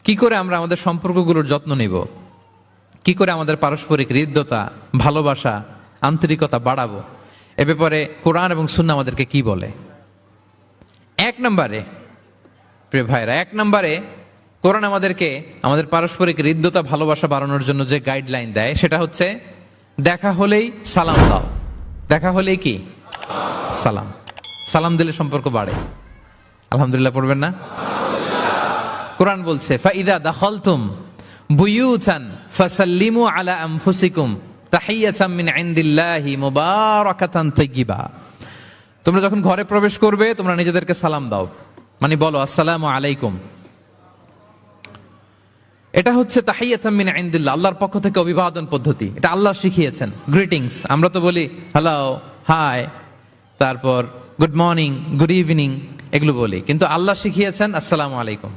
কি করে আমরা আমাদের সম্পর্কগুলোর যত্ন নিব, কি করে আমাদের পারস্পরিক হৃদ্যতা, ভালোবাসা, আন্তরিকতা বাড়াবো, এ ব্যাপারে কোরআন এবং সুন্নাহ আমাদেরকে কি বলে। এক নম্বরে প্রিয় ভাইরা, এক নম্বরে কোরআন আমাদেরকে আমাদের পারস্পরিক হৃদ্যতা, ভালোবাসা বাড়ানোর জন্য যে গাইডলাইন দেয় সেটা হচ্ছে দেখা হলেই সালাম দাও। দেখা হলেই কি সালাম, সালাম দিলে সম্পর্ক বাড়ে। আলহামদুলিল্লাহ পড়বেন না? কোরআন বলছে ফাইদা দাখালতুম বুয়ুতান ফাসাল্লিমু আলা আনফুসিকুম তাহিয়াতাম মিন ইনদিল্লাহি মুবারাকাতান তাইয়্যিবা। তোমরা যখন ঘরে প্রবেশ করবে তোমরা নিজেদেরকে সালাম দাও, মানে বলো আসসালামু আলাইকুম। এটা হচ্ছে তাহিয়াতাম মিন ইনদিল্লাহ, আল্লাহর পক্ষ থেকে অভিবাদন পদ্ধতি। এটা আল্লাহ শিখিয়েছেন। গ্রিটিংস আমরা তো বলি হ্যালো, হাই, তারপর গুড মর্নিং, গুড ইভিনিং, এগুলো বলি, কিন্তু আল্লাহ শিখিয়েছেন আসসালামু আলাইকুম।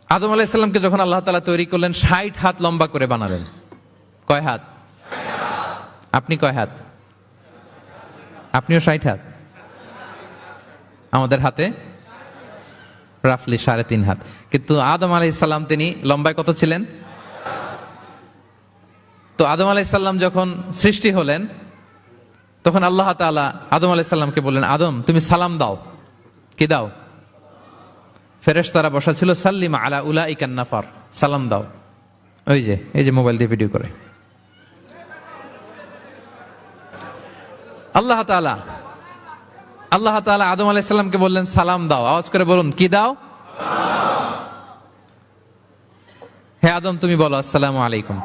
আদম আলাইহিস সালামকে যখন আল্লাহ তাআলা তৈরি করলেন 60 হাত লম্বা করে বানালেন। কয় হাত? আপনি কয় হাত? আপনিও 60 হাত? আমাদের হাতে রাফলি 3.5 হাত। কিন্তু আদম আলাইহিস সালাম তিনি লম্বায় কত ছিলেন? তো আদম আলাইহিস সালাম যখন সৃষ্টি হলেন তখন আল্লাহ তাআলা আদম আলাইহিস সালামকে বললেন, আদম তুমি সালাম দাও। কি দাও? ফেরেশতারা বসা ছিল, সাল্লিম আলা উলাইকান নাফার, সালাম দাও। ওই যে এই যে মোবাইল দিয়ে ভিডিও করে আল্লাহ তাআলা আদম আলাইহিস সালামকে বললেন সালাম দাও। আওয়াজ করে বলুন, কি দাও? হে আদম তুমি বলো আসসালামু আলাইকুম।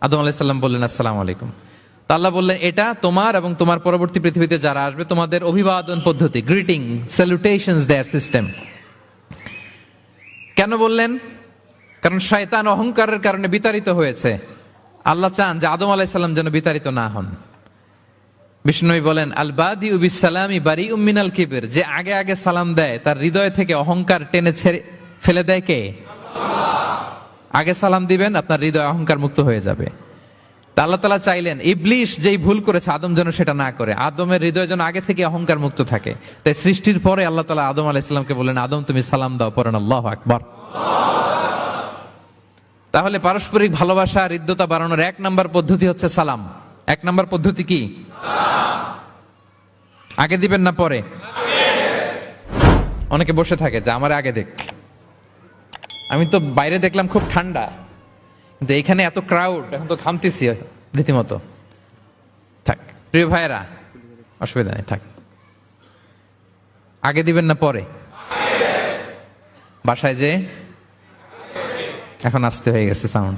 আদম আলাইহিস সালাম বললেন আসসালামু আলাইকুম। তা আল্লাহ বললেন এটা তোমার এবং তোমার পরবর্তী পৃথিবীতে যারা আসবে তোমাদের অভিবাদন পদ্ধতি, গ্রিটিং, স্যালুটেশনস দেয়ার সিস্টেম। কেন বললেন? কারণ শয়তান অহংকারের কারণে বিতাড়িত হয়েছে। আল্লাহ চান যে আদম আলাইহিস সালাম যেন বিতাড়িত না হন। বিষ্ণু বলেন আল বাদিউ বিস সালামি বারিউম মিনাল কিবর, যে আগে আগে সালাম দেয় তার হৃদয় থেকে অহংকার টেনে ছেড়ে ফেলে দেয় কে? আগে সালাম দিবেন, আপনার হৃদয় অহংকার মুক্ত হয়ে যাবে। তা আল্লাহ তাআলা চাইলেন ইবলিশ যেই ভুল করেছে আদম যেন সেটা না করে, আদমের হৃদয় যেন আগে থেকে অহংকার মুক্ত থাকে। তাই সৃষ্টির পরে আল্লাহ তাআলা আদম আলাইহিস সালামকে বললেন, আদম তুমি সালাম দাও। পড়েন আল্লাহু আকবার। তাহলে পারস্পরিক ভালোবাসা, হৃদ্যতা বাড়ানোর 1 নম্বর পদ্ধতি হচ্ছে সালাম। 1 নম্বর পদ্ধতি কি? আগে দিবেন না পরে? অনেকে বসে থাকে যে আমার আগে দেখ। আমি তো বাইরে দেখলাম খুব ঠান্ডা, কিন্তু এখানে এত ক্রাউড, এখন তো ঘামতেছি রীতিমতো। থাক প্রিয় ভাইয়েরা, অসুবিধা নেই, থাক। আগে দিবেন না পরে? বাসায় যে এখন আসতে হয়ে গেছে সাউন্ড,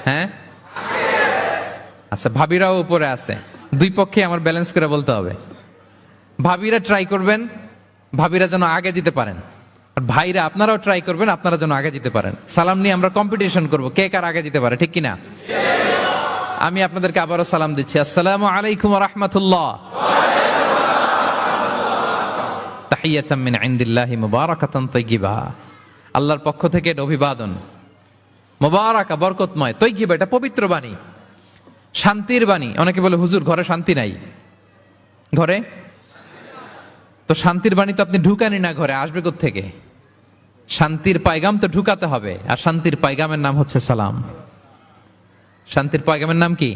হ্যাঁ আচ্ছা। ভাবিরাও উপরে আছে, দুই পক্ষে আমার ব্যালেন্স করে বলতে হবে। ভাবিরা ট্রাই করবেন ভাবিরা যেন আগে দিতে পারেন, আর ভাইরা আপনারাও ট্রাই করবেন আপনারা যেন আগে দিতে পারেন। সালাম নিয়ে আমরা কম্পিটিশন করব কে কার আগে দিতে পারে, ঠিক কিনা? আমি আপনাদেরকে আবারও সালাম দিচ্ছি, আসসালামু আলাইকুম ওয়া রাহমাতুল্লাহ। তাহিয়াতাম মিন ইনদিল্লাহি মুবারাকাতান তাইয়্যিবা, আল্লাহর পক্ষ থেকে এটা অভিবাদন, মুবারাকা বরকতময়, তাইয়্যিবা এটা পবিত্র বাণী, শান্তির বাণী। অনেকে বলে হুজুর ঘরে শান্তি নাই। ঘরে তো শান্তির বাণী তো আপনি ঢুকানি না, ঘরে আসবে কোত্থেকে? শান্তির পায়গাম তো ঢুকাতে হবে, আর শান্তির পায়গামের নাম হচ্ছে সালাম। শান্তির পায়গামের নাম কি?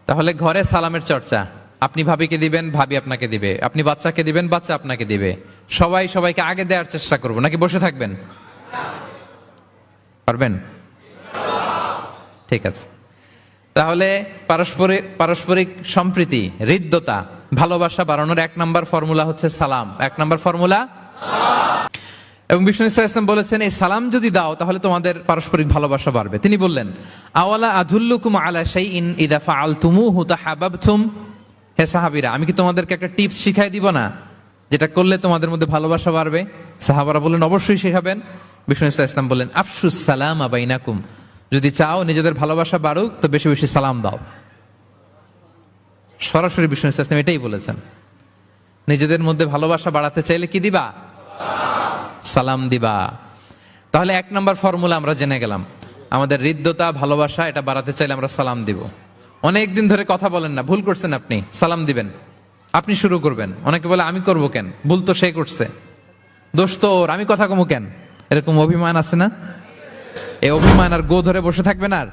তাহলে ঘরে সালামের চর্চা। আপনি ভাবিকে দিবেন, ভাবি আপনাকে দিবে। আপনি বাচ্চাকে দিবেন, বাচ্চা আপনাকে দিবে। সবাই সবাইকে আগে দেওয়ার চেষ্টা করবো, নাকি বসে থাকবেন? পারবেন? ঠিক আছে। তাহলে পারস্পরিক সম্প্রীতি, হৃদ্যতা, ভালোবাসা বাড়ানোর 1 নম্বর ফর্মুলা হচ্ছে সালাম। 1 নম্বর ফর্মুলা। এবং বিষ্ণু সাল্লাল্লাহু আলাইহি ওয়াসাল্লাম বলেছেন এই সালাম যদি দাও তাহলে তোমাদের পারস্পরিক ভালোবাসা বাড়বে। তিনি বললেন আওয়ালা আদুল্লুকুম আলা শাইইন ইযা ফাআলতুমুহু তাহাব্বাবতুম, হে সাহাবীরা আমি কি তোমাদেরকে একটা টিপস শিখাই দিব না যেটা করলে তোমাদের মধ্যে ভালোবাসা বাড়বে? সাহাবারা বললেন অবশ্যই শিখাবেন। বিষ্ণু সাল্লাল্লাহু আলাইহি ওয়াসাল্লাম বললেন আফশুস সালামা বাইনাকুম, যদি চাও নিজেদের ভালোবাসা বাড়ুক তো বেশি বেশি সালাম দাও। সরাসরি বিষ্ণু সাল্লাল্লাহু আলাইহি ওয়াসাল্লাম এটাই বলেছেন। নিজেদের মধ্যে ভালোবাসা বাড়াতে চাইলে কি দিবা? সালাম দিবা। তাহলে 1 নম্বর ফর্মুলা আমরা জেনে গেলাম। আমাদের হৃদ্যতা, ভালোবাসা এটা বাড়াতে চাইলে আমরা সালাম দিব। অনেক দিন ধরে কথা বলেন না, ভুল করছেন আপনি, সালাম দিবেন। আপনি শুরু করবেন। অনেকে বলে আমি করব কেন, ভুল তো সে করছে। দোষ তো ওর, আমি কথা কমু কেন, এরকম অভিমান আছে না? এই অভিমান আর গো ধরে বসে থাকবেন? আর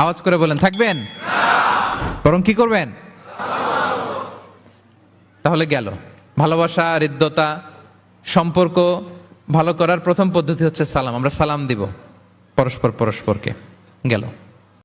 আওয়াজ করে বলেন, থাকবেন? বরং কি করবেন? তাহলে গেল ভালোবাসা, হৃদ্যতা, সম্পর্ক ভালো করার প্রথম পদ্ধতি হচ্ছে সালাম। আমরা সালাম দিব পরস্পরকে। গেল।